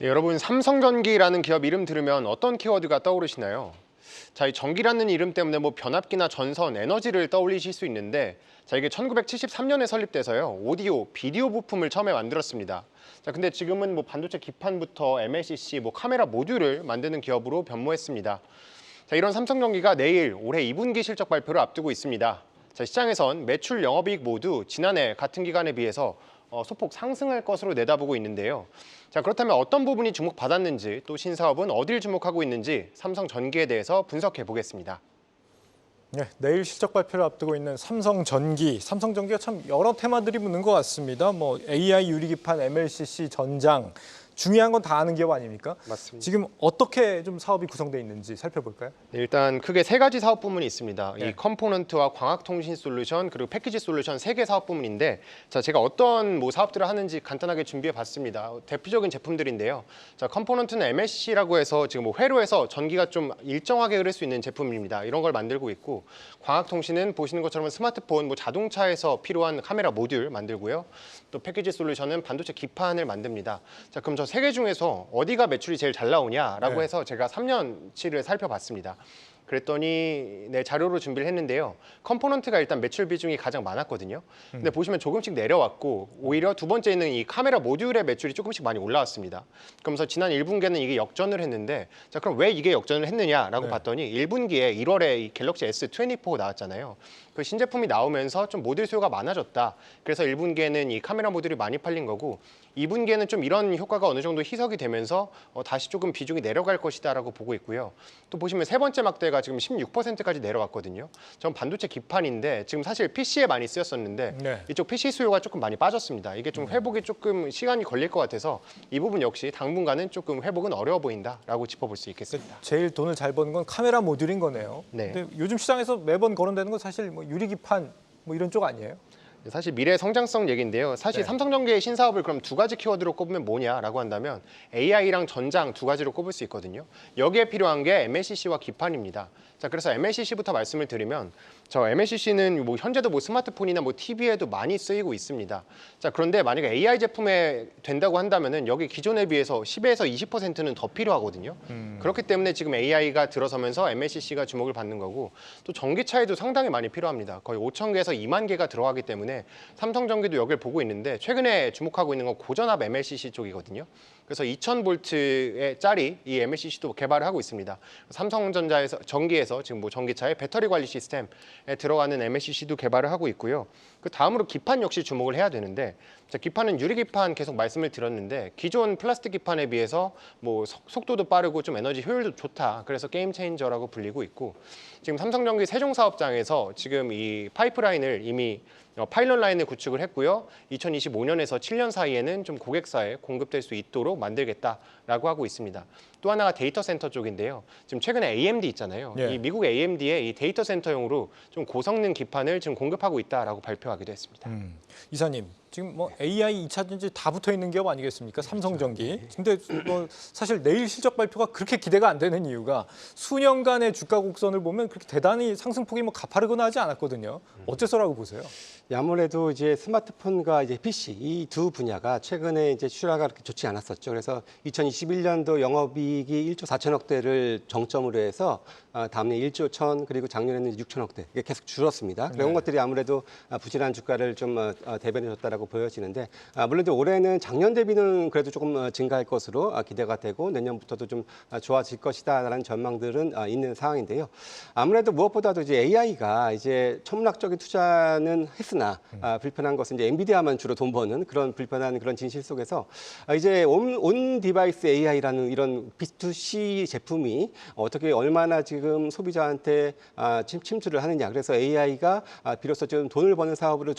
네, 여러분 삼성전기라는 기업 이름 들으면 어떤 키워드가 떠오르시나요? 자, 이 전기라는 이름 때문에 뭐 변압기나 전선, 에너지를 떠올리실 수 있는데 자, 이게 1973년에 설립돼서요. 오디오, 비디오 부품을 처음에 만들었습니다. 자, 근데 지금은 뭐 반도체 기판부터 MLCC, 뭐 카메라 모듈을 만드는 기업으로 변모했습니다. 자, 이런 삼성전기가 내일 올해 2분기 실적 발표를 앞두고 있습니다. 자, 시장에선 매출, 영업이익 모두 지난해 같은 기간에 비해서 소폭 상승할 것으로 내다보고 있는데요. 자, 그렇다면 어떤 부분이 주목받았는지 또 신사업은 어딜 주목하고 있는지 삼성전기에 대해서 분석해 보겠습니다. 네, 내일 실적 발표를 앞두고 있는 삼성전기. 삼성전기가 참 여러 테마들이 붙는 것 같습니다. 뭐 AI 유리기판, MLCC, 전장. 중요한 건 다 아는 기업 아닙니까? 맞습니다. 지금 어떻게 좀 사업이 구성돼 있는지 살펴볼까요? 네, 일단 크게 세 가지 사업 부문이 있습니다. 네. 이 컴포넌트와 광학통신 솔루션 그리고 패키지 솔루션 세 개 사업 부문인데 자, 제가 어떤 뭐 사업들을 하는지 간단하게 준비해 봤습니다. 대표적인 제품들인데요. 자, 컴포넌트는 MLCC라고 해서 지금 뭐 회로에서 전기가 좀 일정하게 흐를 수 있는 제품입니다. 이런 걸 만들고 있고 광학통신은 보시는 것처럼 스마트폰, 뭐 자동차에서 필요한 카메라 모듈 만들고요. 또 패키지 솔루션은 반도체 기판을 만듭니다. 자, 그럼 저 세 개 중에서 어디가 매출이 제일 잘 나오냐라고 네. 해서 제가 3년치를 살펴봤습니다. 그랬더니 네, 자료로 준비를 했는데요. 컴포넌트가 일단 매출 비중이 가장 많았거든요. 근데 보시면 조금씩 내려왔고 오히려 두 번째는 이 카메라 모듈의 매출이 조금씩 많이 올라왔습니다. 그러면서 지난 1분기에는 이게 역전을 했는데 자, 그럼 왜 이게 역전을 했느냐라고 네. 봤더니 1분기에 1월에 이 갤럭시 S24 나왔잖아요. 그 신제품이 나오면서 좀 모듈 수요가 많아졌다. 그래서 1분기에는 이 카메라 모듈이 많이 팔린 거고 2분기에는 좀 이런 효과가 어느 정도 희석이 되면서 다시 조금 비중이 내려갈 것이다라고 보고 있고요. 또 보시면 세 번째 막대가 지금 16%까지 내려왔거든요. 전 반도체 기판인데 지금 사실 PC에 많이 쓰였었는데 네. 이쪽 PC 수요가 조금 많이 빠졌습니다. 이게 좀 회복이 조금 시간이 걸릴 것 같아서 이 부분 역시 당분간은 조금 회복은 어려워 보인다라고 짚어볼 수 있겠습니다. 제일 돈을 잘 버는 건 카메라 모듈인 거네요. 네. 근데 요즘 시장에서 매번 거론되는 건 사실 뭐 유리기판 뭐 이런 쪽 아니에요? 사실 미래 성장성 얘기인데요. 사실 네. 삼성전기의 신사업을 그럼 두 가지 키워드로 꼽으면 뭐냐라고 한다면 AI랑 전장 두 가지로 꼽을 수 있거든요. 여기에 필요한 게 MLCC와 기판입니다. 자, 그래서 MLCC부터 말씀을 드리면 저 MLCC는 뭐 현재도 뭐 스마트폰이나 뭐 TV에도 많이 쓰이고 있습니다. 자, 그런데 만약에 AI 제품에 된다고 한다면은 여기 기존에 비해서 10에서 20%는 더 필요하거든요. 그렇기 때문에 지금 AI가 들어서면서 MLCC가 주목을 받는 거고 또 전기차에도 상당히 많많이 필요합니다. 거의 5천 개에서 2만 개가 들어가기 때문에 삼성전기도 여기를 보고 있는데 최근에 주목하고 있는 건 고전압 MLCC 쪽이거든요. 그래서 2000볼트의 짜리 이 MLCC도 개발을 하고 있습니다. 삼성전자에서 전기에서 지금 뭐 전기차의 배터리 관리 시스템에 들어가는 MLCC도 개발을 하고 있고요. 그 다음으로 기판 역시 주목을 해야 되는데 자, 기판은 유리기판 계속 말씀을 드렸는데 기존 플라스틱 기판에 비해서 뭐 속도도 빠르고 좀 에너지 효율도 좋다. 그래서 게임 체인저라고 불리고 있고 지금 삼성전기 세종사업장에서 지금 이 파이프라인을 이미 파일럿 라인을 구축을 했고요. 2025년에서 7년 사이에는 좀 고객사에 공급될 수 있도록 만들겠다라고 하고 있습니다. 또 하나가 데이터 센터 쪽인데요. 지금 최근에 AMD 있잖아요. 예. 이 미국 AMD의 이 데이터 센터용으로 좀 고성능 기판을 지금 공급하고 있다라고 발표하기도 했습니다. 이사님, 지금 뭐 AI 2차 전지 다 붙어 있는 기업 아니겠습니까? 삼성전기. 근데 뭐 사실 내일 실적 발표가 그렇게 기대가 안 되는 이유가 수년간의 주가 곡선을 보면 그렇게 대단히 상승폭이 뭐 가파르거나 하지 않았거든요. 어째서라고 보세요? 아무래도 이제 스마트폰과 이제 PC 이 두 분야가 최근에 이제 출하가 그렇게 좋지 않았었죠. 그래서 2021년도 영업이익이 1조 4천억 대를 정점으로 해서 다음해 1조 1천 그리고 작년에는 6천억 대 이게 계속 줄었습니다. 그런 네. 것들이 아무래도 부진한 주가를 좀 대변해줬다라고 보여지는데 물론 이제 올해는 작년 대비는 그래도 조금 증가할 것으로 기대가 되고 내년부터도 좀 좋아질 것이다라는 전망들은 있는 상황인데요. 아무래도 무엇보다도 이제 AI가 이제 천문학적인 투자는 했으나 불편한 것은 이제 엔비디아만 주로 돈 버는 그런 불편한 그런 진실 속에서 이제 온 디바이스 AI라는 이런 B2C 제품이 어떻게 얼마나 지금 소비자한테 침투를 하느냐. 그래서 AI가 비로소 좀 돈을 버는 사업으로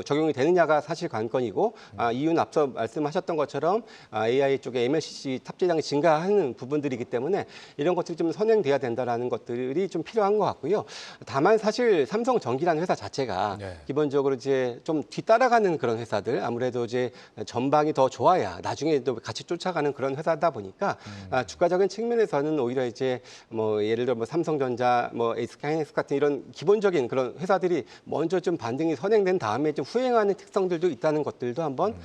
적용이 되느냐가 사실 관건이고 이유는 앞서 말씀하셨던 것처럼 AI 쪽에 MLCC 탑재량이 증가하는 부분들이기 때문에 이런 것들이 좀 선행돼야 된다라는 것들이 좀 필요한 것 같고요. 다만 사실 삼성전기라는 회사 자체가 네. 기본적으로 이제 좀 뒤따라가는 그런 회사들 아무래도 이제 전방이 더 좋아야 나중에도 같이 쫓아가는 그런 회사다 보니까 주가적인 측면에서는 오히려 이제 뭐 예를 들어 뭐 삼성전자, 뭐 SK하이닉스 같은 이런 기본적인 그런 회사들이 먼저 좀 반등이 선행된 다음에 좀 후행하는 특성들도 수도 있다는 것들도 한번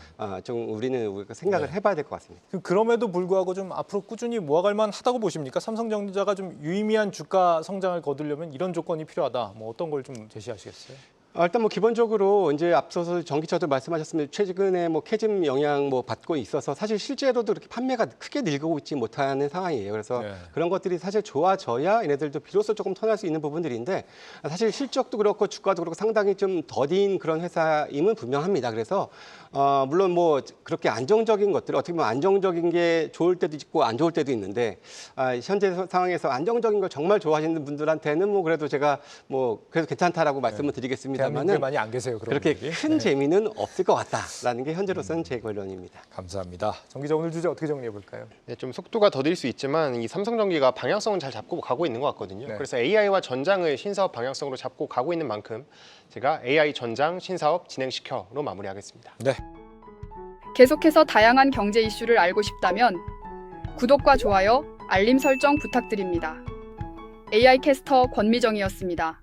좀 우리가 생각을 해봐야 될 것 같습니다. 그럼에도 불구하고 좀 앞으로 꾸준히 모아갈 만하다고 보십니까? 삼성전자가 좀 유의미한 주가 성장을 거두려면 이런 조건이 필요하다. 뭐 어떤 걸 좀 제시하시겠어요? 일단 뭐 기본적으로 이제 앞서서 전기차도 말씀하셨습니다. 최근에 뭐 캐즘 영향 뭐 받고 있어서 사실 실제로도 이렇게 판매가 크게 늘고 있지 못하는 상황이에요. 그래서 네. 그런 것들이 사실 좋아져야 얘네들도 비로소 조금 턴할 수 있는 부분들인데 사실 실적도 그렇고 주가도 그렇고 상당히 좀 더딘 그런 회사임은 분명합니다. 그래서 물론 뭐 그렇게 안정적인 것들 어떻게 보면 안정적인 게 좋을 때도 있고 안 좋을 때도 있는데 현재 상황에서 안정적인 걸 정말 좋아하시는 분들한테는 뭐 그래도 제가 뭐 그래도 괜찮다라고 말씀을 드리겠습니다. 대한민국에 많이 안 계세요. 그런 그렇게 분들이. 큰 재미는 없을 것 같다라는 게 현재로서는 제 결론입니다. 감사합니다. 정 기자 오늘 주제 어떻게 정리해 볼까요? 네, 좀 속도가 더딜 수 있지만 이 삼성전기가 방향성은 잘 잡고 가고 있는 것 같거든요. 네. 그래서 AI와 전장을 신사업 방향성으로 잡고 가고 있는 만큼 제가 AI 전장 신사업 진행시켜로 마무리하겠습니다. 네. 계속해서 다양한 경제 이슈를 알고 싶다면 구독과 좋아요, 알림 설정 부탁드립니다. AI 캐스터 권미정이었습니다.